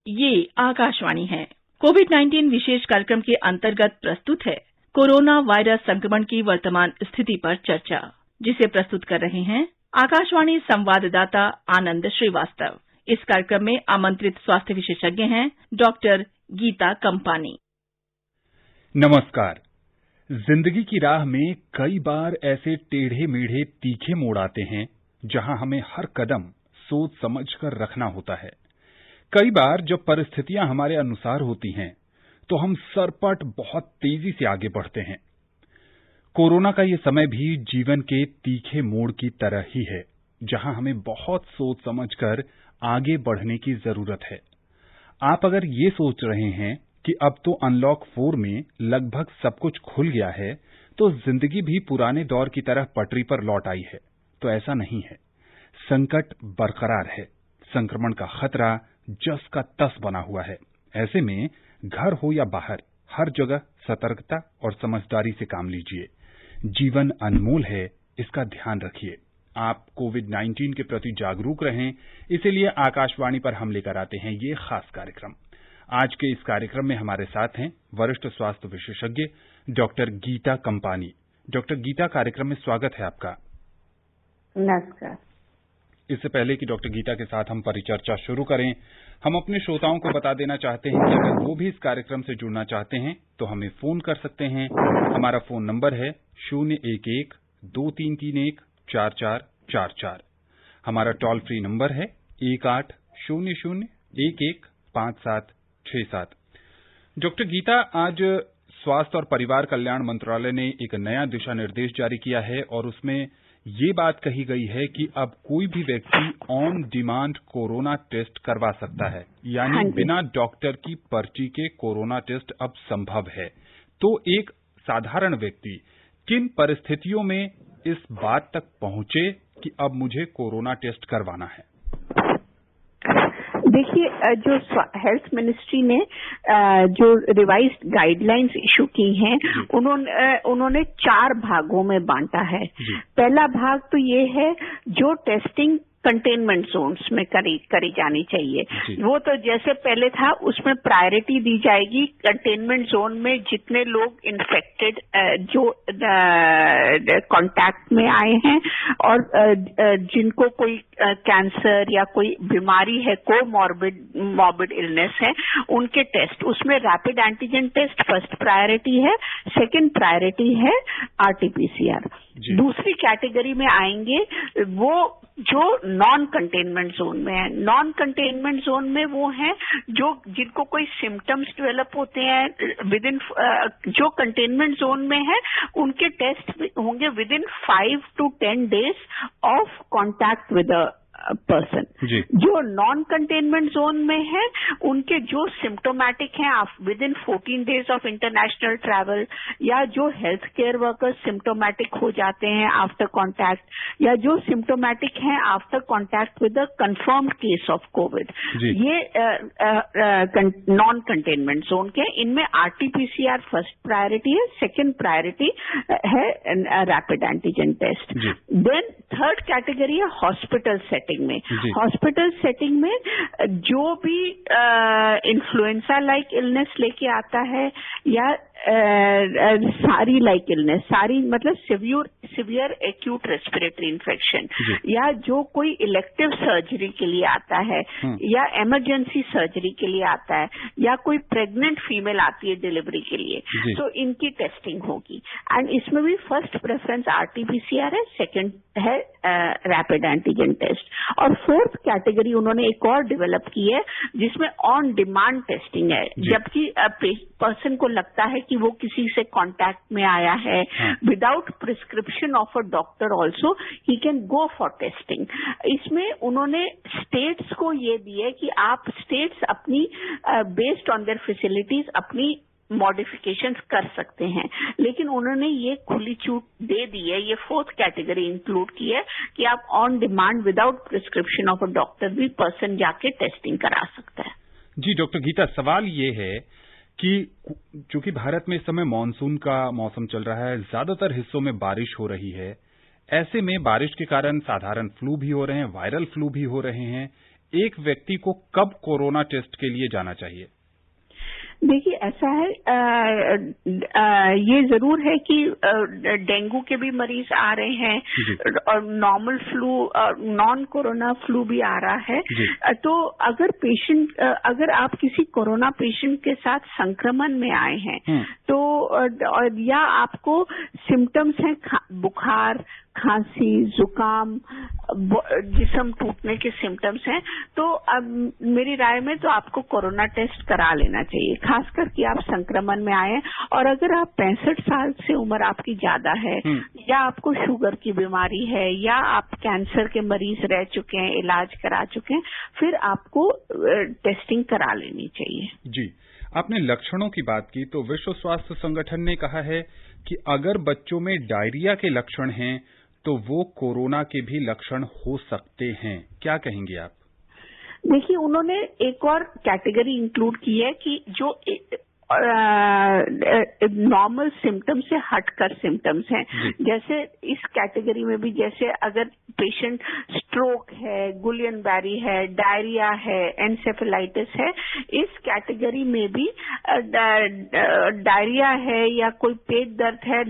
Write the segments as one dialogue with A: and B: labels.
A: ये आकाशवाणी है। कोविड-19 विशेष कार्यक्रम के अंतर्गत प्रस्तुत है कोरोना वायरस संक्रमण की वर्तमान स्थिति पर चर्चा, जिसे प्रस्तुत कर रहे हैं आकाशवाणी संवाददाता आनंद श्रीवास्तव। इस कार्यक्रम में आमंत्रित स्वास्थ्य विशेषज्ञ हैं डॉक्टर गीता कंपानी।
B: नमस्कार। जिंदगी की राह में कई बार ऐसे टेढ़े मेढ़े तीखे मोड़ आते हैं जहां हमें हर कदम सोच समझ कर रखना होता है। कई बार जब परिस्थितियां हमारे अनुसार होती हैं तो हम सरपट बहुत तेजी से आगे बढ़ते हैं। कोरोना का ये समय भी जीवन के तीखे मोड़ की तरह ही है, जहां हमें बहुत सोच समझकर आगे बढ़ने की जरूरत है। आप अगर ये सोच रहे हैं कि अब तो अनलॉक 4 में लगभग सब कुछ खुल गया है, तो जिंदगी भी पुराने दौर की तरह पटरी पर लौट आई है, तो ऐसा नहीं है। संकट बरकरार है, संक्रमण का खतरा जस का तस बना हुआ है। ऐसे में घर हो या बाहर, हर जगह सतर्कता और समझदारी से काम लीजिए। जीवन अनमोल है, इसका ध्यान रखिए। आप कोविड-19 के प्रति जागरूक रहें, इसीलिए आकाशवाणी पर हम लेकर आते हैं ये खास कार्यक्रम। आज के इस कार्यक्रम में हमारे साथ हैं वरिष्ठ स्वास्थ्य विशेषज्ञ डॉक्टर गीता कंपानी। डॉक्टर गीता, कार्यक्रम में स्वागत है आपका।
C: नमस्कार।
B: इससे पहले कि डॉक्टर गीता के साथ हम परिचर्चा शुरू करें, हम अपने श्रोताओं को बता देना चाहते हैं कि अगर वो भी इस कार्यक्रम से जुड़ना चाहते हैं तो हमें फोन कर सकते हैं। हमारा फोन नंबर है 011-2331-4444। हमारा टोल फ्री नंबर है 1800-11-5767। डॉक्टर गीता, आज स्वास्थ्य और परिवार कल्याण मंत्रालय ने एक नया दिशा निर्देश जारी किया है और उसमें ये बात कही गई है कि अब कोई भी व्यक्ति ऑन डिमांड कोरोना टेस्ट करवा सकता है, यानी बिना डॉक्टर की पर्ची के कोरोना टेस्ट अब संभव है। तो एक साधारण व्यक्ति किन परिस्थितियों में इस बात तक पहुंचे कि अब मुझे कोरोना टेस्ट करवाना है?
C: देखिए, जो हेल्थ मिनिस्ट्री ने जो रिवाइज्ड गाइडलाइंस इशू की हैं, उन्होंने 4 भागों में बांटा है। पहला भाग तो ये है जो टेस्टिंग कंटेनमेंट जोन्स में करी जानी चाहिए। वो तो जैसे पहले था, उसमें प्रायोरिटी दी जाएगी कंटेनमेंट जोन में जितने लोग इन्फेक्टेड जो कांटेक्ट में आए हैं और जिनको कोई कैंसर या कोई बीमारी है, कोमॉर्बिड इलनेस है, उनके टेस्ट, उसमें rapid antigen test first priority है। सेकंड प्रायोरिटी है आरटीपीसीआर। दूसरी कैटेगरी में आएंगे वो जो नॉन कंटेनमेंट जोन में है। नॉन कंटेनमेंट जोन में वो हैं जिनको कोई सिम्टम्स डेवलप होते हैं विद इन, जो कंटेनमेंट जोन में है उनके टेस्ट होंगे with in 5 to 10 days of contact with a person. जो नॉन कंटेनमेंट जोन में है उनके जो सिम्टोमैटिक हैं with in 14 days of international travel, या जो हेल्थ केयर वर्कर्स सिम्टोमैटिक हो जाते हैं आफ्टर कॉन्टैक्ट, या जो सिम्टोमैटिक हैं after contact with a confirmed case of covid, ये नॉन कंटेनमेंट जोन के। इनमें आरटीपीसीआर फर्स्ट प्रायोरिटी है, सेकेंड प्रायोरिटी है rapid antigen test. Then third category है हॉस्पिटल सेटिंग में। हॉस्पिटल सेटिंग में जो भी इन्फ्लुएंजा लाइक इलनेस लेके आता है या सारी लाइक इलनेस, सारी मतलब सिवियर एक्यूट रेस्पिरेटरी इन्फेक्शन, या जो कोई इलेक्टिव सर्जरी के लिए आता है या इमरजेंसी सर्जरी के लिए आता है, या कोई प्रेग्नेंट फीमेल आती है डिलीवरी के लिए, तो इनकी टेस्टिंग होगी। एंड इसमें भी फर्स्ट प्रेफरेंस आरटीपीसीआर है, सेकंड है रैपिड एंटीजन टेस्ट। और फोर्थ कैटेगरी उन्होंने एक और डेवलप की है जिसमें ऑन डिमांड टेस्टिंग है। जबकि पर्सन को लगता है कि वो किसी से कांटेक्ट में आया है, without prescription of a doctor also he can go for testing. इसमें उन्होंने स्टेट्स को ये दिए कि आप स्टेट्स अपनी बेस्ड ऑन देयर फैसिलिटीज अपनी मॉडिफिकेशंस कर सकते हैं, लेकिन उन्होंने ये खुली छूट दे दी है, ये फोर्थ कैटेगरी इंक्लूड की है कि आप on demand without prescription of a doctor भी पर्सन जाके टेस्टिंग करा सकता है।
B: जी डॉक्टर गीता, सवाल ये है कि चूंकि भारत में इस समय मानसून का मौसम चल रहा है, ज्यादातर हिस्सों में बारिश हो रही है, ऐसे में बारिश के कारण साधारण फ्लू भी हो रहे हैं, वायरल फ्लू भी हो रहे हैं। एक व्यक्ति को कब कोरोना टेस्ट के लिए जाना चाहिए?
C: देखिए, ऐसा है, ये जरूर है कि डेंगू के भी मरीज आ रहे हैं और normal flu, non corona flu भी आ रहा है। तो अगर आप किसी कोरोना पेशेंट के साथ संक्रमण में आए हैं तो या आपको सिम्टम्स हैं बुखार, खांसी, जुकाम, जिस्म टूटने के सिम्टम्स हैं, तो अब मेरी राय में तो आपको कोरोना टेस्ट करा लेना चाहिए, खासकर कि आप संक्रमण में आए। और अगर आप 65 साल से उम्र आपकी ज्यादा है या आपको शुगर की बीमारी है या आप कैंसर के मरीज रह चुके हैं, इलाज करा चुके हैं, फिर आपको टेस्टिंग करा लेनी चाहिए।
B: जी, आपने लक्षणों की बात की तो विश्व स्वास्थ्य संगठन ने कहा है कि अगर बच्चों में डायरिया के लक्षण हैं तो वो कोरोना के भी लक्षण हो सकते हैं। क्या कहेंगे आप?
C: देखिए, उन्होंने एक और कैटेगरी इंक्लूड की है कि जो नॉर्मल सिम्टम्स से हटकर सिम्टम्स हैं। जैसे इस कैटेगरी में भी, जैसे अगर पेशेंट स्ट्रोक है, गुलियन बैरी है, डायरिया है, एनसेफेलाइटिस है, इस कैटेगरी में भी डायरिया है या कोई पेट दर्द है,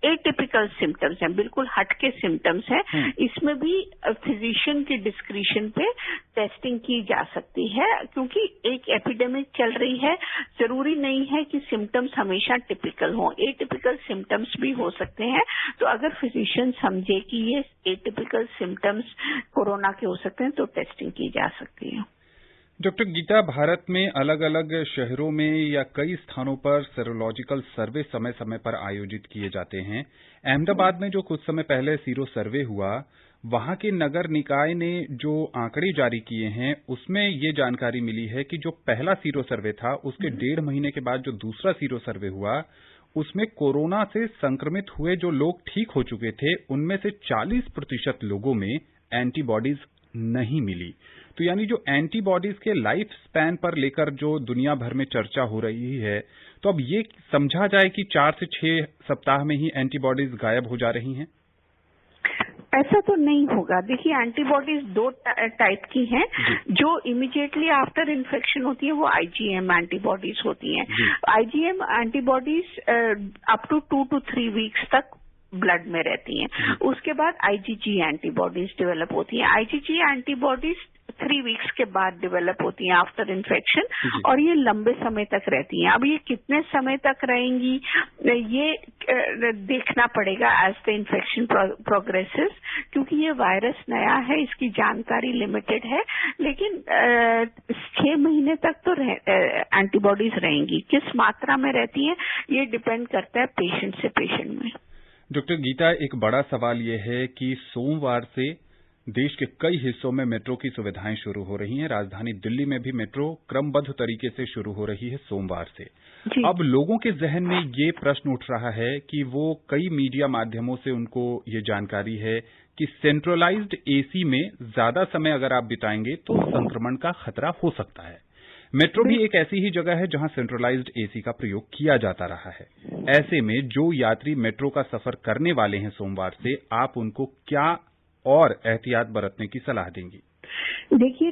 C: एटिपिकल सिम्टम्स हैं, बिल्कुल हटके सिम्टम्स हैं, इसमें भी फिजिशियन की डिस्क्रिशन पे टेस्टिंग की जा सकती है, क्योंकि एक एपिडेमिक चल रही है। जरूरी नहीं है कि सिम्टम्स हमेशा टिपिकल हों, एटिपिकल सिम्टम्स भी हो सकते हैं। तो अगर फिजिशियन समझे कि ये एटिपिकल सिम्टम्स कोरोना के हो सकते हैं तो टेस्टिंग की जा सकती है।
B: डॉक्टर गीता, भारत में अलग अलग शहरों में या कई स्थानों पर सेरोलॉजिकल सर्वे समय समय पर आयोजित किए जाते हैं। अहमदाबाद में जो कुछ समय पहले सीरो सर्वे हुआ, वहां के नगर निकाय ने जो आंकड़े जारी किए हैं उसमें ये जानकारी मिली है कि जो पहला सीरो सर्वे था उसके 1.5 महीने के बाद जो दूसरा सीरो सर्वे हुआ उसमें कोरोना से संक्रमित हुए जो लोग ठीक हो चुके थे उनमें से 40% लोगों में एंटीबॉडीज नहीं मिली। तो यानी जो एंटीबॉडीज के लाइफ स्पैन पर लेकर जो दुनिया भर में चर्चा हो रही है, तो अब ये समझा जाए कि 4 से 6 सप्ताह में ही एंटीबॉडीज गायब हो जा रही हैं?
C: ऐसा तो नहीं होगा। देखिए, एंटीबॉडीज 2 टाइप की हैं। जो इमीडिएटली आफ्टर इन्फेक्शन होती है वो आईजीएम एंटीबॉडीज होती हैं। IgM antibodies up to 2 to 3 weeks तक ब्लड में रहती हैं। उसके बाद आईजीजी एंटीबॉडीज डेवलप होती हैं। आईजीजी एंटीबॉडीज 3 वीक्स के बाद डेवलप होती हैं आफ्टर इन्फेक्शन, और ये लंबे समय तक रहती हैं। अब ये कितने समय तक रहेंगी ये देखना पड़ेगा एज द इन्फेक्शन प्रोग्रेसेस, क्योंकि ये वायरस नया है, इसकी जानकारी लिमिटेड है। लेकिन 6 महीने तक तो एंटीबॉडीज रहेंगी। किस मात्रा में रहती हैं ये डिपेंड करता है पेशेंट से पेशेंट में।
B: डॉक्टर गीता, एक बड़ा सवाल यह है कि सोमवार से देश के कई हिस्सों में मेट्रो की सुविधाएं शुरू हो रही हैं। राजधानी दिल्ली में भी मेट्रो क्रमबद्ध तरीके से शुरू हो रही है सोमवार से। अब लोगों के जहन में ये प्रश्न उठ रहा है कि वो कई मीडिया माध्यमों से उनको ये जानकारी है कि सेंट्रलाइज्ड एसी में ज्यादा समय अगर आप बिताएंगे तो संक्रमण का खतरा हो सकता है। मेट्रो भी एक ऐसी ही जगह है जहां सेंट्रलाइज्ड एसी का प्रयोग किया जाता रहा है। ऐसे में जो यात्री मेट्रो का सफर करने वाले हैं सोमवार से, आप उनको क्या और एहतियात बरतने की सलाह देंगी?
C: देखिए,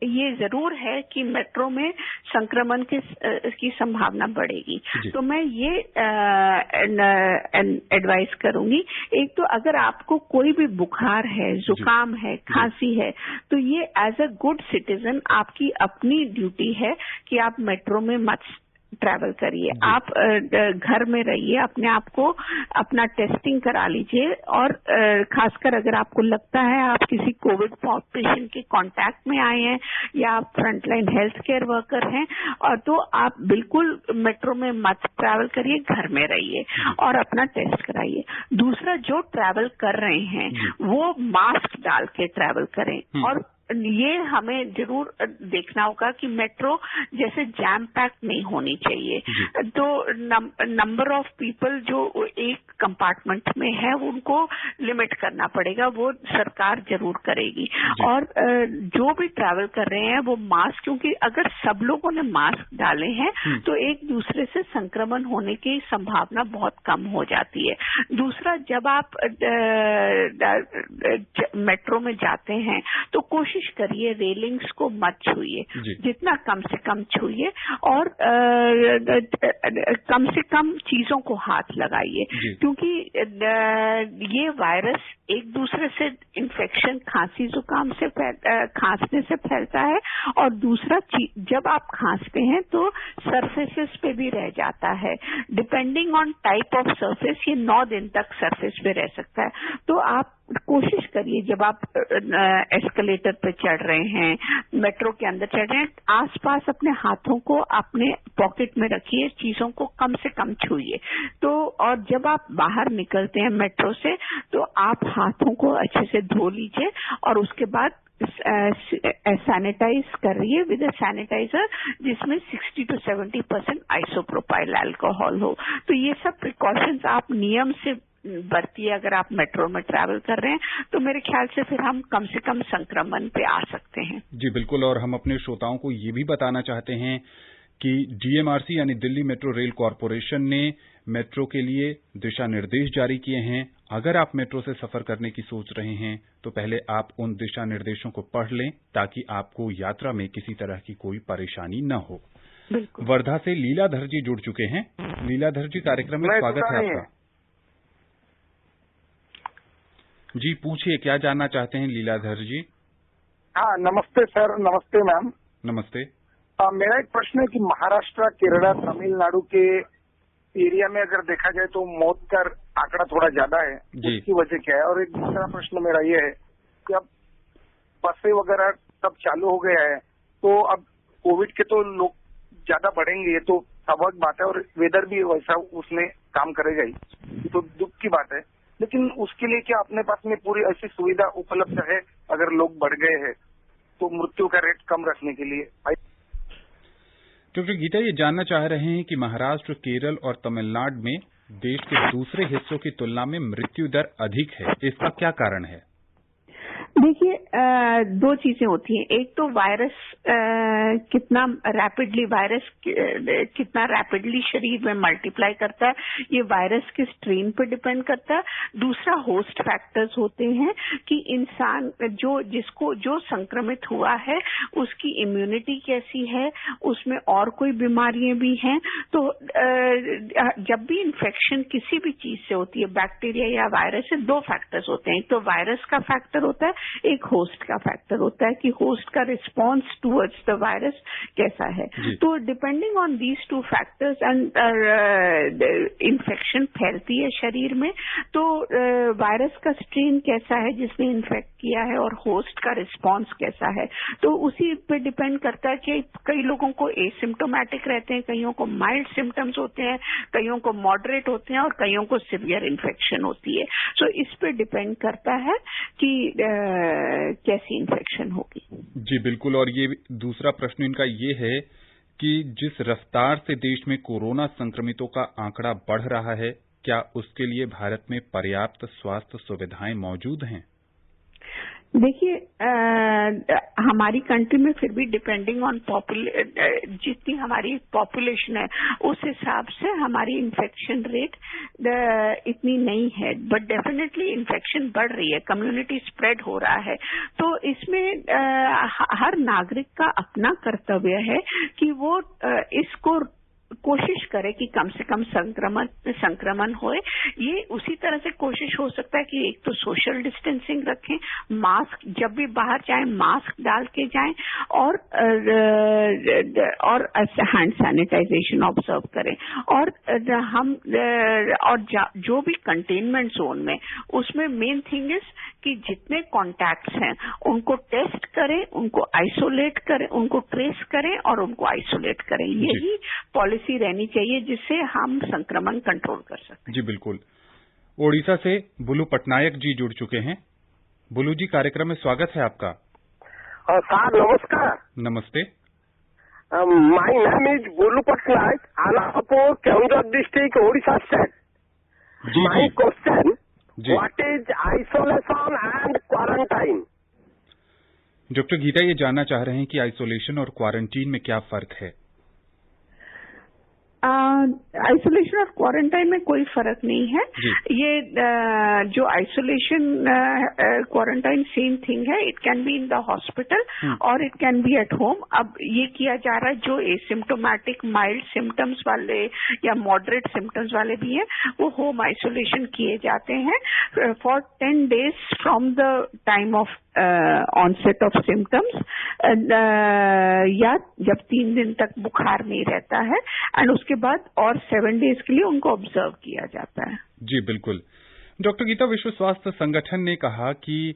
C: ये जरूर है कि मेट्रो में संक्रमण की संभावना बढ़ेगी। तो मैं ये एडवाइस करूंगी, एक तो अगर आपको कोई भी बुखार है, जुकाम है, खांसी है, तो ये एज अ गुड सिटीजन आपकी अपनी ड्यूटी है कि आप मेट्रो में मत ट्रैवल करिए। आप घर में रहिए, अपने आप को अपना टेस्टिंग करा लीजिए, और खासकर अगर आपको लगता है आप किसी कोविड पेशेंट के कांटेक्ट में आए हैं या आप फ्रंटलाइन हेल्थ केयर वर्कर हैं, और तो आप बिल्कुल मेट्रो में मत ट्रैवल करिए, घर में रहिए और अपना टेस्ट कराइए। दूसरा, जो ट्रैवल कर रहे हैं वो मास्क डाल के ट्रैवल करें, और ये हमें जरूर देखना होगा कि मेट्रो जैसे जैम पैक नहीं होनी चाहिए। तो नंबर ऑफ पीपल जो एक कंपार्टमेंट में है उनको लिमिट करना पड़ेगा, वो सरकार जरूर करेगी। और जो भी ट्रैवल कर रहे हैं वो मास्क, क्योंकि अगर सब लोगों ने मास्क डाले हैं तो एक दूसरे से संक्रमण होने की संभावना बहुत कम हो जाती है। दूसरा, जब आप मेट्रो में जाते हैं तो कोशिश कोशिश करिए रेलिंग्स को मत छूइए, जितना कम से कम छूइए, और कम से कम चीजों को हाथ लगाइए, क्योंकि ये वायरस एक दूसरे से इन्फेक्शन खांसी जुकाम से खांसने से फैलता है, और दूसरा जब आप खांसते हैं तो सरफेसेस पे भी रह जाता है। Depending on type of surface ये 9 दिन तक सरफेस पे रह सकता है। तो आप कोशिश करिए जब आप एस्केलेटर पे चढ़ रहे हैं, मेट्रो के अंदर चढ़ रहे हैं, आसपास अपने हाथों को अपने पॉकेट में रखिए, चीजों को कम से कम छूइए। तो और जब आप बाहर निकलते हैं मेट्रो से तो आप हाथों को अच्छे से धो लीजिए, और उसके बाद सैनिटाइज करिए विद अ सैनिटाइजर जिसमें 60 to 70% आइसोप्रोपाइल अल्कोहल हो। तो ये सब प्रिकॉशंस आप नियम से बरतिए अगर आप मेट्रो में ट्रैवल कर रहे हैं, तो मेरे ख्याल से फिर हम कम से कम संक्रमण पे आ सकते हैं।
B: जी बिल्कुल, और हम अपने श्रोताओं को ये भी बताना चाहते हैं कि डीएमआरसी यानी दिल्ली मेट्रो रेल कॉरपोरेशन ने मेट्रो के लिए दिशा निर्देश जारी किए हैं। अगर आप मेट्रो से सफर करने की सोच रहे हैं तो पहले आप उन दिशा निर्देशों को पढ़ लें ताकि आपको यात्रा में किसी तरह की कोई परेशानी न हो। वर्धा से लीलाधर जी जुड़ चुके हैं। लीलाधर जी, कार्यक्रम में स्वागत है आपका। जी पूछिए, क्या जानना चाहते हैं लीलाधर जी?
D: हाँ, नमस्ते सर। नमस्ते मैम।
B: नमस्ते।
D: मेरा एक प्रश्न है कि महाराष्ट्र, केरला, तमिलनाडु के एरिया में अगर देखा जाए तो मौत का आंकड़ा थोड़ा ज्यादा है, उसकी वजह क्या है? और एक दूसरा प्रश्न मेरा ये है कि अब बसें वगैरह सब चालू हो गया है, तो अब कोविड के तो लोग ज्यादा बढ़ेंगे, ये तो स्वाभाविक बात है, और वेदर भी वैसा उसमें काम करेगा ही, ये तो दुख की बात है। लेकिन उसके लिए क्या अपने पास में पूरी ऐसी सुविधा उपलब्ध है अगर लोग बढ़ गए हैं तो मृत्यु का रेट कम रखने के लिए?
B: डॉक्टर गीता ये जानना चाह रहे हैं कि महाराष्ट्र, केरल और तमिलनाडु में देश के दूसरे हिस्सों की तुलना में मृत्यु दर अधिक है, इसका क्या कारण है?
C: देखिए, 2 चीजें होती हैं। एक तो वायरस कितना रैपिडली शरीर में मल्टीप्लाई करता है, ये वायरस के स्ट्रेन पर डिपेंड करता है। दूसरा होस्ट फैक्टर्स होते हैं कि इंसान जो संक्रमित हुआ है उसकी इम्यूनिटी कैसी है, उसमें और कोई बीमारियां भी हैं। तो जब भी इन्फेक्शन किसी भी चीज से होती है, बैक्टीरिया या वायरस से, 2 फैक्टर्स होते हैं। एक तो वायरस का फैक्टर होता है, एक होस्ट का फैक्टर होता है कि होस्ट का रिस्पॉन्स टूवर्ड्स द वायरस कैसा है। तो depending on these 2 factors and infection फैलती है शरीर में। तो वायरस का स्ट्रेन कैसा है जिसने इन्फेक्ट किया है और होस्ट का रिस्पॉन्स कैसा है, तो उसी पे डिपेंड करता है कि कई लोगों को एसिम्टोमेटिक रहते हैं, कईयों को माइल्ड सिम्टम्स होते हैं, कईयों को मॉडरेट होते हैं और कईयों को सीवियर इन्फेक्शन होती है। सो इस पे डिपेंड करता है कि कैसी इन्फेक्शन होगी।
B: जी बिल्कुल, और ये दूसरा प्रश्न इनका ये है कि जिस रफ्तार से देश में कोरोना संक्रमितों का आंकड़ा बढ़ रहा है, क्या उसके लिए भारत में पर्याप्त स्वास्थ्य सुविधाएं मौजूद हैं?
C: देखिए, हमारी कंट्री में फिर भी डिपेंडिंग ऑन जितनी हमारी पॉपुलेशन है उस हिसाब से हमारी इन्फेक्शन रेट इतनी नहीं है, बट डेफिनेटली इन्फेक्शन बढ़ रही है, कम्युनिटी स्प्रेड हो रहा है। तो इसमें हर नागरिक का अपना कर्तव्य है कि वो इसको कोशिश करे कि कम से कम संक्रमण होए। ये उसी तरह से कोशिश हो सकता है कि एक तो सोशल डिस्टेंसिंग रखें, मास्क जब भी बाहर जाएं मास्क डाल के जाएं, और हैंड सैनिटाइजेशन ऑब्जर्व करें। और जो भी कंटेनमेंट जोन में, उसमें मेन थिंग इज कि जितने कॉन्टैक्ट्स हैं उनको टेस्ट करें, उनको आइसोलेट करें, उनको ट्रेस करें और उनको आइसोलेट करें। यही पॉलिसी रहनी चाहिए जिससे हम संक्रमण कंट्रोल कर सकें।
B: जी बिल्कुल। ओडिशा से बुलू पटनायक जी जुड़ चुके हैं। बुलू जी, कार्यक्रम में स्वागत है आपका।
D: सर नमस्कार।
B: नमस्ते।
D: My name is Bulu Patnaik, Alapur, Keonjhar district, Odisha state. My question, what is isolation and quarantine?
B: Doctor Geeta, ये जानना चाह रहे हैं कि आइसोलेशन और क्वारंटीन में क्या फर्क है?
C: आइसोलेशन और क्वारंटाइन में कोई फर्क नहीं है। ये जो आइसोलेशन क्वारंटाइन सेम थिंग है। It can be in the hospital और it can be at home. अब ये किया जा रहा है जो एसिम्प्टोमेटिक माइल्ड सिम्टम्स वाले या मॉडरेट सिम्टम्स वाले भी हैं, वो होम आइसोलेशन किए जाते हैं for 10 days from the time of onset of symptoms, या जब 3 दिन तक बुखार नहीं रहता है, एंड उसके बाद और 7 days के लिए उनको ऑब्जर्व किया जाता है।
B: जी बिल्कुल। डॉक्टर गीता, विश्व स्वास्थ्य संगठन ने कहा कि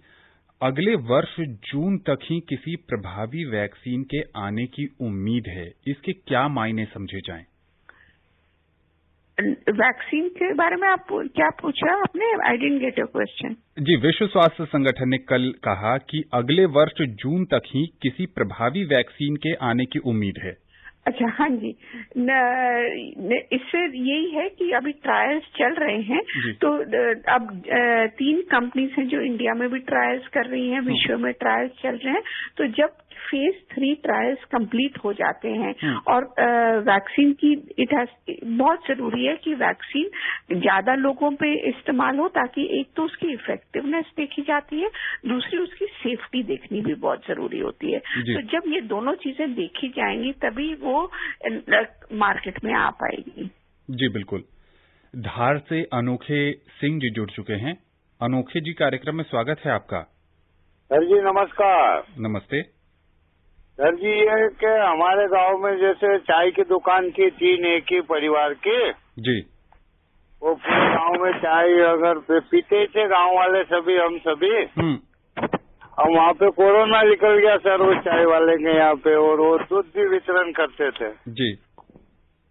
B: अगले वर्ष जून तक ही किसी प्रभावी वैक्सीन के आने की उम्मीद है। इसके क्या मायने समझे जाएं?
C: वैक्सीन के बारे में आप क्या पूछा आपने? I didn't get your question.
B: जी, विश्व स्वास्थ्य संगठन ने कल कहा कि अगले वर्ष जून तक ही किसी प्रभावी वैक्सीन के आने की उम्मीद है।
C: अच्छा, हाँ जी। इससे यही है कि अभी ट्रायल्स चल रहे हैं, तो अब 3 कंपनीज हैं जो इंडिया में भी ट्रायल्स कर रही हैं, विश्व में ट्रायल्स चल रहे हैं। तो जब फेज 3 ट्रायल्स कंप्लीट हो जाते हैं और वैक्सीन की बहुत जरूरी है कि वैक्सीन ज्यादा लोगों पे इस्तेमाल हो, ताकि एक तो उसकी इफेक्टिवनेस देखी जाती है, दूसरी उसकी सेफ्टी देखनी भी बहुत जरूरी होती है। तो जब ये दोनों चीजें देखी जाएंगी तभी वो मार्केट में आ पाएगी।
B: जी बिल्कुल। धार से अनोखे सिंह जी जुड़ चुके हैं। अनोखे जी, कार्यक्रम में स्वागत है आपका।
E: सर जी नमस्कार।
B: नमस्ते
E: सर जी, ये कि हमारे गांव में जैसे चाय की दुकान की 3 एक ही परिवार की
B: जी,
E: वो पूरे गांव में चाय अगर पीते थे गांव वाले सभी, हम सभी, और वहाँ पे कोरोना निकल गया सर उस चाय वाले के यहाँ पे, और वो दूध भी वितरण करते थे
B: जी।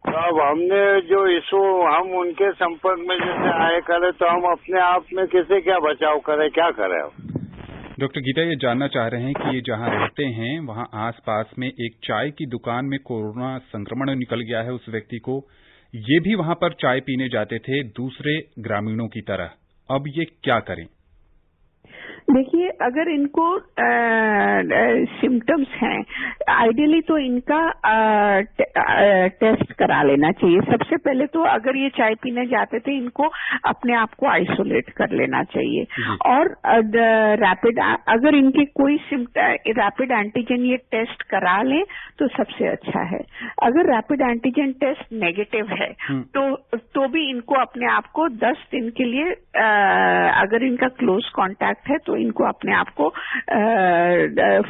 E: तो अब हमने जो इशू हम उनके संपर्क में जैसे आए करे, तो हम अपने आप में कैसे क्या बचाव करें, क्या करें?
B: डॉक्टर गीता, ये जानना चाह रहे हैं कि ये जहाँ रहते हैं वहाँ आसपास में एक चाय की दुकान में कोरोना संक्रमण निकल गया है उस व्यक्ति को। ये भी वहाँ पर चाय पीने जाते थे दूसरे ग्रामीणों की तरह। अब ये क्या करें?
C: देखिए, अगर इनको सिम्टम्स हैं, आइडियली तो इनका टेस्ट करा लेना चाहिए। सबसे पहले तो अगर ये चाय पीने जाते थे, इनको अपने आप को आइसोलेट कर लेना चाहिए, और रैपिड अगर इनके कोई रैपिड एंटीजन ये टेस्ट करा लें तो सबसे अच्छा है। अगर रैपिड एंटीजन टेस्ट नेगेटिव है तो भी इनको अपने आप को 10 दिन के लिए, अगर इनका क्लोज कॉन्टैक्ट है तो इनको अपने आप को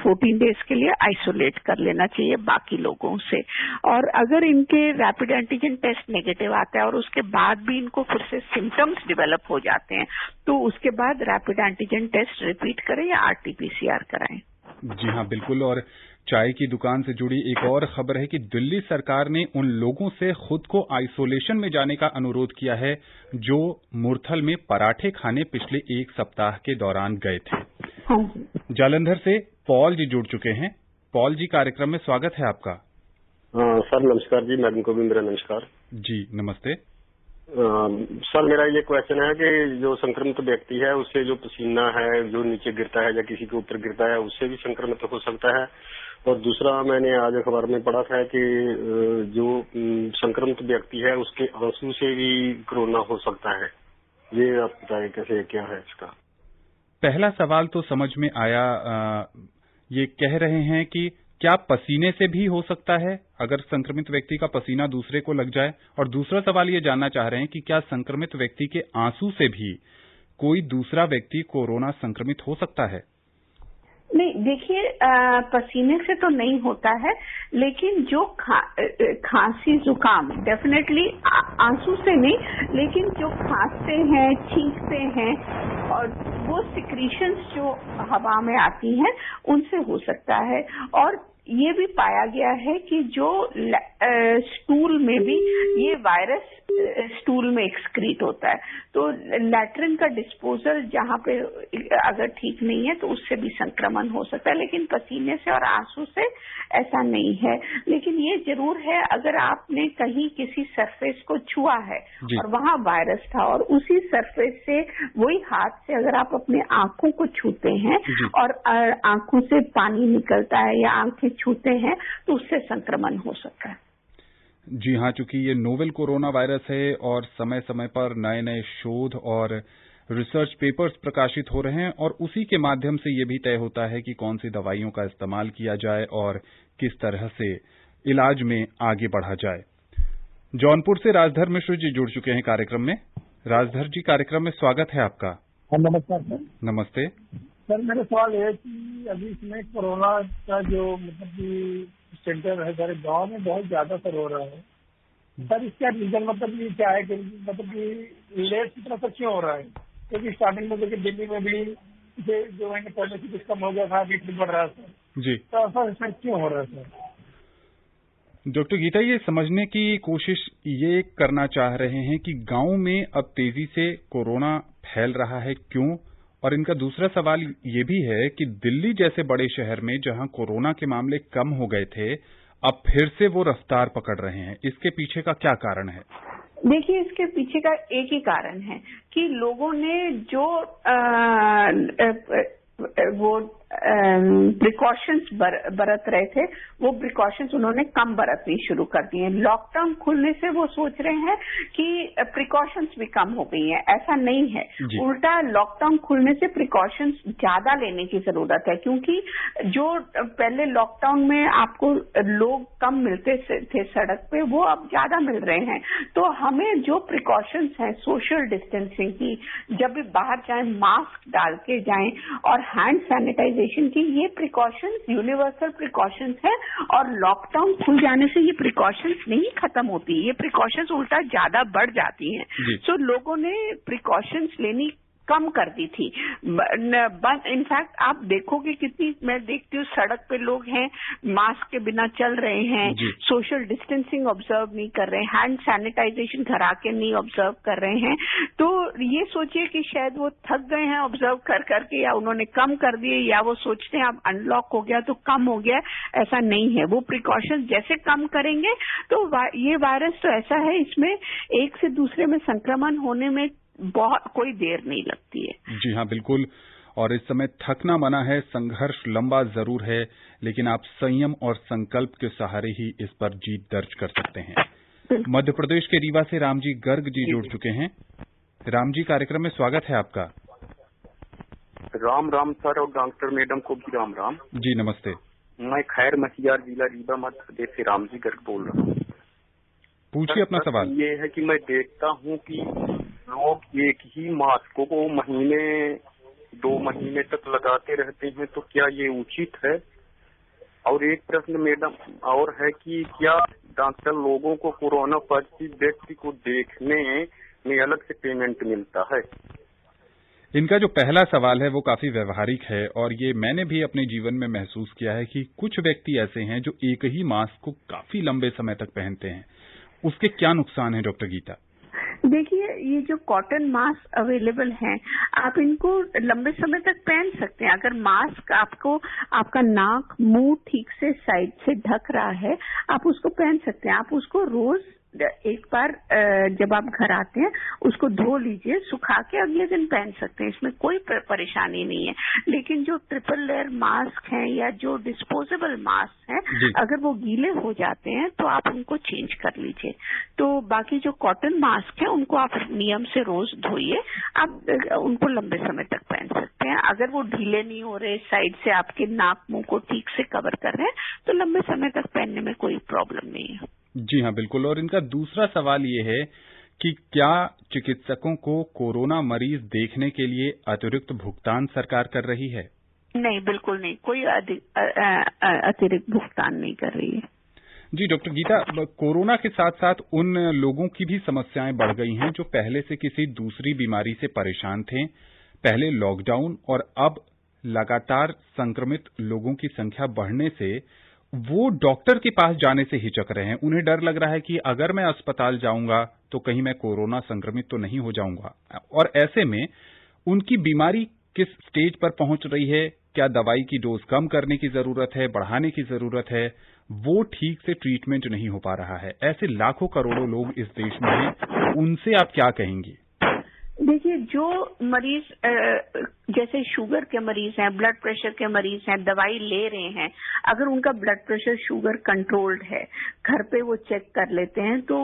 C: 14 डेज के लिए आइसोलेट कर लेना चाहिए बाकी लोगों से। और अगर इनके रैपिड एंटीजन टेस्ट नेगेटिव आता है और उसके बाद भी इनको फिर से सिम्टम्स डेवलप हो जाते हैं, तो उसके बाद रैपिड एंटीजन टेस्ट रिपीट करें या RT-PCR कराएं।
B: जी हाँ, बिल्कुल। और चाय की दुकान से जुड़ी एक और खबर है कि दिल्ली सरकार ने उन लोगों से खुद को आइसोलेशन में जाने का अनुरोध किया है जो मुरथल में पराठे खाने पिछले 1 सप्ताह के दौरान गए थे। जालंधर से पॉल जी जुड़ चुके हैं। पॉल जी, कार्यक्रम में स्वागत है आपका।
F: सर नमस्कार जी, मैडम को भी मेरा नमस्कार।
B: जी नमस्ते।
F: सर मेरा ये क्वेश्चन है कि जो संक्रमित व्यक्ति है उससे जो पसीना है जो नीचे गिरता है या किसी के ऊपर गिरता है उससे भी संक्रमित हो सकता है। और दूसरा, मैंने आज अखबार में पढ़ा था कि जो संक्रमित व्यक्ति है उसके आंसू से भी कोरोना हो सकता है। ये आप बताएं कैसे, क्या है इसका?
B: पहला सवाल तो समझ में आया। ये कह रहे हैं कि क्या पसीने से भी हो सकता है अगर संक्रमित व्यक्ति का पसीना दूसरे को लग जाए? और दूसरा सवाल ये जानना चाह रहे हैं कि क्या संक्रमित व्यक्ति के आंसू से भी कोई दूसरा व्यक्ति कोरोना संक्रमित हो सकता है?
C: नहीं, देखिए, पसीने से तो नहीं होता है, लेकिन जो खांसी जुकाम डेफिनेटली आंसू से नहीं, लेकिन जो खांसते हैं, छींकते हैं और वो सिक्रीशंस जो हवा में आती हैं उनसे हो सकता है। और ये भी पाया गया है कि जो स्टूल में भी ये वायरस स्टूल में एक्सक्रीट होता है, तो लैट्रिन का डिस्पोजल जहाँ पे अगर ठीक नहीं है तो उससे भी संक्रमण हो सकता है, लेकिन पसीने से और आंसू से ऐसा नहीं है। लेकिन ये जरूर है, अगर आपने कहीं किसी सरफेस को छुआ है और वहाँ वायरस था और उसी सरफेस से वही हाथ से अगर आप अपने आंखों को छूते हैं और आंखों से पानी निकलता है या आंखें छूते हैं तो उससे संक्रमण हो सकता है।
B: जी हाँ, चूंकि ये नोवेल कोरोना वायरस है और समय समय पर नए नए शोध और रिसर्च पेपर्स प्रकाशित हो रहे हैं और उसी के माध्यम से ये भी तय होता है कि कौन सी दवाइयों का इस्तेमाल किया जाए और किस तरह से इलाज में आगे बढ़ा जाए। जौनपुर से राजधर मिश्र जी जुड़ चुके हैं कार्यक्रम में। राजधर जी, कार्यक्रम में स्वागत है आपका।
G: नमस्कार सर।
B: नमस्ते
G: सर, मेरा सवाल है कि अभी इसमें कोरोना का जो मतलब कि सेंटर है सर, गांव में बहुत ज्यादा सर हो रहा है सर। इसका रीजन मतलब ये क्या है कि मतलब कि लेट की तरफ से क्यों हो रहा है? क्योंकि स्टार्टिंग में देखिए दिल्ली में भी जो महीने पहले से कुछ कम हो गया था, अभी फिर बढ़ रहा है सर जी। तो ऐसा इसमें क्यों हो रहा है सर?
B: डॉक्टर गीता, ये समझने की कोशिश ये करना चाह रहे हैं कि गांव में अब तेजी से कोरोना फैल रहा है, क्यों? और इनका दूसरा सवाल ये भी है कि दिल्ली जैसे बड़े शहर में जहां कोरोना के मामले कम हो गए थे, अब फिर से वो रफ्तार पकड़ रहे हैं। इसके पीछे का क्या कारण है?
C: देखिए, इसके पीछे का एक ही कारण है कि लोगों ने जो वो प्रिकॉशंस बरत रहे थे, वो प्रिकॉशंस उन्होंने कम बरतनी शुरू कर दी हैं। लॉकडाउन खुलने से वो सोच रहे हैं कि प्रिकॉशंस भी कम हो गई हैं। ऐसा नहीं है, उल्टा लॉकडाउन खुलने से प्रिकॉशंस ज्यादा लेने की जरूरत है, क्योंकि जो पहले लॉकडाउन में आपको लोग कम मिलते थे सड़क पे, वो अब ज्यादा मिल रहे हैं। तो हमें जो प्रिकॉशंस हैं सोशल डिस्टेंसिंग की, जब भी बाहर जाएं मास्क डाल के जाएं और हैंड सैनिटाइजेशन की, ये प्रिकॉशंस यूनिवर्सल प्रिकॉशंस है। और लॉकडाउन खुल जाने से ये प्रिकॉशंस नहीं खत्म होती, ये प्रिकॉशंस उल्टा ज्यादा बढ़ जाती हैं। सो लोगों ने प्रिकॉशंस लेनी कम कर दी थी। इनफैक्ट आप देखोगे कितनी, मैं देखती हूँ सड़क पे लोग हैं मास्क के बिना चल रहे हैं, सोशल डिस्टेंसिंग ऑब्जर्व नहीं कर रहे हैं, हैंड सैनिटाइजेशन घर आके नहीं ऑब्जर्व कर रहे हैं। तो ये सोचिए कि शायद वो थक गए हैं ऑब्जर्व कर करके, या उन्होंने कम कर दिए, या वो सोचते हैं अब अनलॉक हो गया तो कम हो गया। ऐसा नहीं है, वो प्रिकॉशंस जैसे कम करेंगे तो ये वायरस तो ऐसा है, इसमें एक से दूसरे में संक्रमण होने में बहुत कोई देर नहीं लगती है।
B: जी हाँ, बिल्कुल। और इस समय थकना मना है, संघर्ष लंबा जरूर है, लेकिन आप संयम और संकल्प के सहारे ही इस पर जीत दर्ज कर सकते हैं। मध्य प्रदेश के रीवा से रामजी गर्ग जी जुड़ चुके हैं। राम जी, कार्यक्रम में स्वागत है आपका।
H: राम राम सर, और डॉक्टर मैडम को भी राम राम
B: जी। नमस्ते।
H: मैं खैर मसीहार जिला रीवा मध्य प्रदेश से रामजी गर्ग बोल रहा हूँ।
B: पूछिए अपना सवाल।
H: ये है कि मैं देखता हूँ कि लोग एक ही मास्क को महीने 2 महीने तक लगाते रहते हैं, तो क्या ये उचित है? और एक प्रश्न मैडम और है कि क्या डॉक्टर लोगों को कोरोना पॉजिटिव व्यक्ति को देखने में अलग से पेमेंट मिलता है?
B: इनका जो पहला सवाल है वो काफी व्यवहारिक है, और ये मैंने भी अपने जीवन में महसूस किया है कि कुछ व्यक्ति ऐसे हैं जो एक ही मास्क को काफी लंबे समय तक पहनते हैं। उसके क्या नुकसान है डॉक्टर गीता?
C: देखिए, ये जो कॉटन मास्क अवेलेबल हैं, आप इनको लंबे समय तक पहन सकते हैं। अगर मास्क आपको आपका नाक मुंह ठीक से साइड से ढक रहा है, आप उसको पहन सकते हैं। आप उसको रोज एक बार जब आप घर आते हैं उसको धो लीजिए, सुखा के अगले दिन पहन सकते हैं, इसमें कोई परेशानी नहीं है। लेकिन जो ट्रिपल लेयर मास्क हैं या जो डिस्पोजेबल मास्क हैं, अगर वो गीले हो जाते हैं तो आप उनको चेंज कर लीजिए। तो बाकी जो कॉटन मास्क है उनको आप नियम से रोज धोइए, आप उनको लंबे समय तक पहन सकते हैं। अगर वो ढीले नहीं हो रहे, साइड से आपके नाक मुंह को ठीक से कवर कर रहे हैं, तो लंबे समय तक पहनने में कोई प्रॉब्लम नहीं है।
B: जी हाँ, बिल्कुल। और इनका दूसरा सवाल ये है कि क्या चिकित्सकों को कोरोना मरीज देखने के लिए अतिरिक्त भुगतान सरकार कर रही है?
C: नहीं, बिल्कुल नहीं, कोई अतिरिक्त भुगतान नहीं कर रही है।
B: जी डॉक्टर गीता, कोरोना के साथ साथ उन लोगों की भी समस्याएं बढ़ गई हैं जो पहले से किसी दूसरी बीमारी से परेशान थे। पहले लॉकडाउन और अब लगातार संक्रमित लोगों की संख्या बढ़ने से वो डॉक्टर के पास जाने से हिचक रहे हैं। उन्हें डर लग रहा है कि अगर मैं अस्पताल जाऊंगा तो कहीं मैं कोरोना संक्रमित तो नहीं हो जाऊंगा। और ऐसे में उनकी बीमारी किस स्टेज पर पहुंच रही है, क्या दवाई की डोज कम करने की जरूरत है, बढ़ाने की जरूरत है, वो ठीक से ट्रीटमेंट नहीं हो पा रहा है। ऐसे लाखों करोड़ों लोग इस देश में हैं, उनसे आप क्या कहेंगी?
C: देखिए, जो मरीज जैसे शुगर के मरीज हैं, ब्लड प्रेशर के मरीज हैं, दवाई ले रहे हैं, अगर उनका ब्लड प्रेशर शुगर कंट्रोल्ड है, घर पे वो चेक कर लेते हैं, तो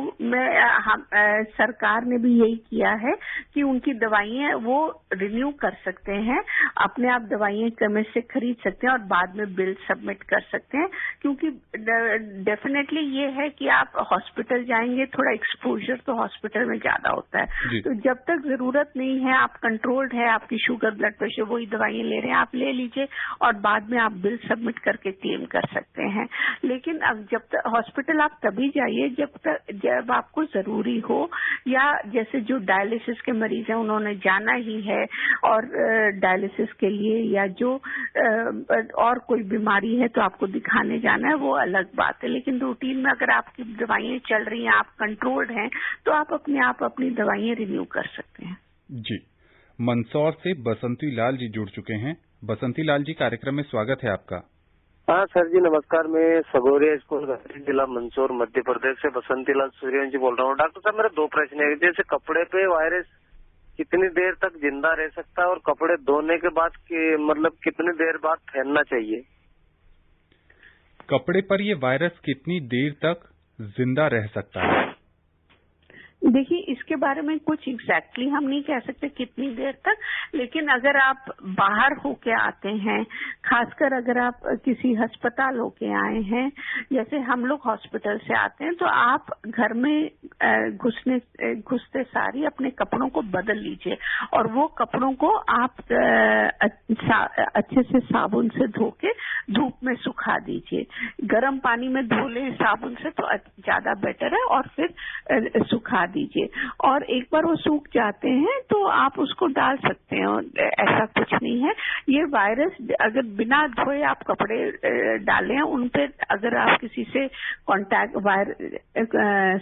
C: सरकार ने भी यही किया है कि उनकी दवाइयाँ वो रिन्यू कर सकते हैं, अपने आप दवाइयाँ केमिस्ट से खरीद सकते हैं और बाद में बिल सबमिट कर सकते हैं। क्योंकि डेफिनेटली ये है कि आप हॉस्पिटल जाएंगे, थोड़ा एक्सपोजर तो हॉस्पिटल में ज्यादा होता है, तो जब तक जरूरत नहीं है, आप कंट्रोल्ड है, आपकी शुगर ब्लड प्रेशर, वही दवाइयाँ ले रहे हैं, आप ले लीजिए और बाद में आप बिल सबमिट करके क्लेम कर सकते हैं। लेकिन अब जब तक हॉस्पिटल आप तभी जाइए जब आपको जरूरी हो, या जैसे जो डायलिसिस के मरीज हैं उन्होंने जाना ही है और डायलिसिस के लिए, या जो और कोई बीमारी है तो आपको दिखाने जाना है, वो अलग बात है। लेकिन रूटीन में अगर आपकी दवाइयाँ चल रही हैं, आप कंट्रोल्ड हैं, तो आप अपनी दवाइयाँ रिन्यू कर सकते हैं। जी।
B: मंदसौर से बसंती लाल जी जुड़ चुके हैं। बसंती लाल जी, कार्यक्रम में स्वागत है आपका।
I: हाँ सर जी, नमस्कार। मैं सगोरिया स्कूल जिला मंदसौर मध्य प्रदेश से बसंती लाल सूर्यवंशी बोल रहा हूँ। डॉक्टर साहब, मेरे 2 प्रश्न है। जैसे कपड़े पे वायरस कितनी देर तक जिंदा रह सकता है और कपड़े धोने के बाद कितनी देर बाद फेरना चाहिए?
B: कपड़े पर ये वायरस कितनी देर तक जिंदा रह सकता है?
C: देखिए, इसके बारे में कुछ एग्जैक्टली हम नहीं कह सकते कितनी देर तक, लेकिन अगर आप बाहर होके आते हैं, खासकर अगर आप किसी अस्पताल होके आए हैं, जैसे हम लोग हॉस्पिटल से आते हैं, तो आप घर में घुसते सारी अपने कपड़ों को बदल लीजिए और वो कपड़ों को आप अच्छे से साबुन से धो के धूप में सुखा दीजिए। गर्म पानी में धो लें साबुन से तो ज्यादा बेटर है, और फिर सुखा दीजिए। और एक बार वो सूख जाते हैं तो आप उसको डाल सकते हैं, और ऐसा कुछ नहीं है। ये वायरस अगर बिना धोए आप कपड़े डालें, उन पे अगर आप किसी से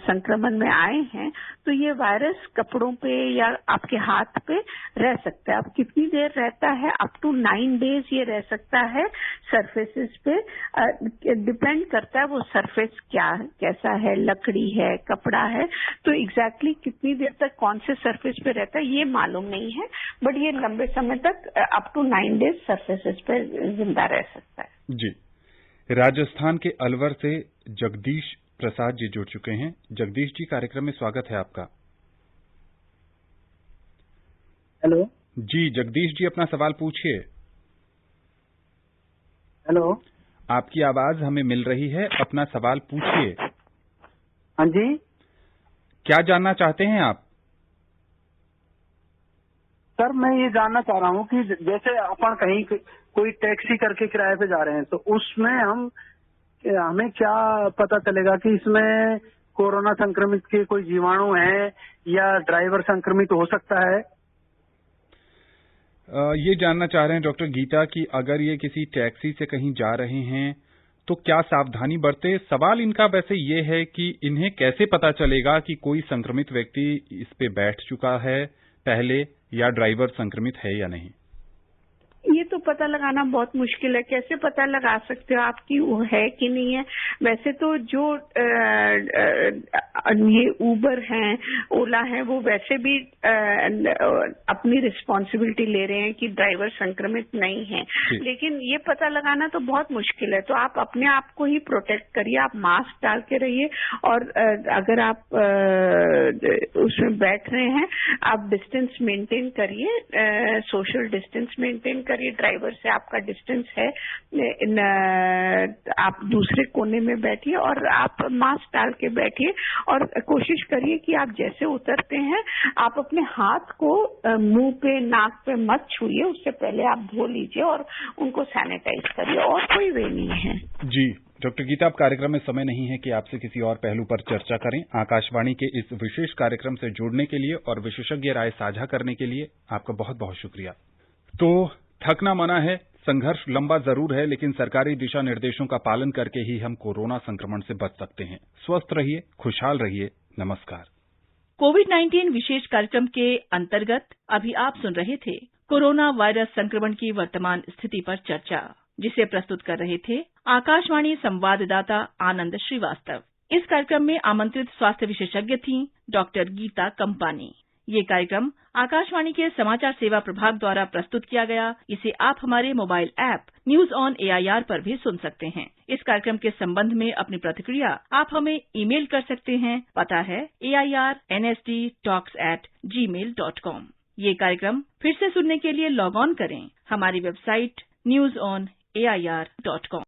C: संक्रमण में आए हैं, तो ये वायरस कपड़ों पे या आपके हाथ पे रह सकता है। अब कितनी देर रहता है? अप टू 9 डेज ये रह सकता है सरफेसेस पे। डिपेंड करता है वो सरफेस कैसा है, लकड़ी है, कपड़ा है, तो एग्जैक्टली कितनी देर तक कौन से सरफेस पे रहता है ये मालूम नहीं है, बट ये लंबे समय तक अप टू 9 डेज सरफेसेस पे जिंदा रह सकता है।
B: जी। राजस्थान के अलवर से जगदीश प्रसाद जी जुड़ चुके हैं। जगदीश जी, कार्यक्रम में स्वागत है आपका।
J: हेलो
B: जी, जगदीश जी, अपना सवाल पूछिए।
J: हेलो,
B: आपकी आवाज हमें मिल रही है, अपना सवाल पूछिए।
J: हाँ जी,
B: क्या जानना चाहते हैं आप?
J: सर, मैं ये जानना चाह रहा हूँ कि जैसे अपन कहीं कोई टैक्सी करके किराए पे जा रहे हैं, तो उसमें हमें क्या पता चलेगा कि इसमें कोरोना संक्रमित के कोई जीवाणु हैं या ड्राइवर संक्रमित हो सकता है?
B: ये जानना चाह रहे हैं डॉक्टर गीता कि अगर ये किसी टैक्सी से कहीं जा रहे हैं तो क्या सावधानी बरते। सवाल इनका वैसे ये है कि इन्हें कैसे पता चलेगा कि कोई संक्रमित व्यक्ति इस पे बैठ चुका है पहले, या ड्राइवर संक्रमित है या नहीं।
C: ये तो पता लगाना बहुत मुश्किल है। कैसे पता लगा सकते हो आपकी वो है कि नहीं है? वैसे तो जो ये उबर हैं, ओला हैं, वो वैसे भी अपनी रिस्पॉन्सिबिलिटी ले रहे हैं कि ड्राइवर संक्रमित नहीं है, लेकिन ये पता लगाना तो बहुत मुश्किल है। तो आप अपने आप को ही प्रोटेक्ट करिए, आप मास्क डाल के रहिए, और अगर आप उसमें बैठ रहे हैं, आप डिस्टेंस मेंटेन करिए, सोशल डिस्टेंस मेंटेन करिए, ड्राइवर से आपका डिस्टेंस है, आप दूसरे कोने में बैठिए और आप मास्क डाल के बैठिए, और कोशिश करिए कि आप जैसे उतरते हैं आप अपने हाथ को मुंह पे, नाक पे मत छूइए, उससे पहले आप धो लीजिए और उनको सैनिटाइज करिए, और कोई वे नहीं है।
B: जी डॉक्टर गीता, अब कार्यक्रम में समय नहीं है कि आपसे किसी और पहलू पर चर्चा करें। आकाशवाणी के इस विशेष कार्यक्रम से जुड़ने के लिए और विशेषज्ञ राय साझा करने के लिए आपका बहुत बहुत शुक्रिया। तो थकना मना है, संघर्ष लंबा जरूर है, लेकिन सरकारी दिशा निर्देशों का पालन करके ही हम कोरोना संक्रमण से बच सकते हैं। स्वस्थ रहिए, खुशहाल रहिए। नमस्कार।
A: कोविड-19 विशेष कार्यक्रम के अंतर्गत अभी आप सुन रहे थे कोरोना वायरस संक्रमण की वर्तमान स्थिति पर चर्चा, जिसे प्रस्तुत कर रहे थे आकाशवाणी संवाददाता आनंद श्रीवास्तव। इस कार्यक्रम में आमंत्रित स्वास्थ्य विशेषज्ञ थीं डॉक्टर गीता कंपानी। ये कार्यक्रम आकाशवाणी के समाचार सेवा प्रभाग द्वारा प्रस्तुत किया गया। इसे आप हमारे mobile app news on AIR पर भी सुन सकते हैं। इस कार्यक्रम के संबंध में अपनी प्रतिक्रिया आप हमें ईमेल कर सकते हैं। पता है AIRNSDtalks@gmail.com। ये कार्यक्रम फिर से सुनने के लिए लॉग ऑन करें हमारी वेबसाइट newsonair.com।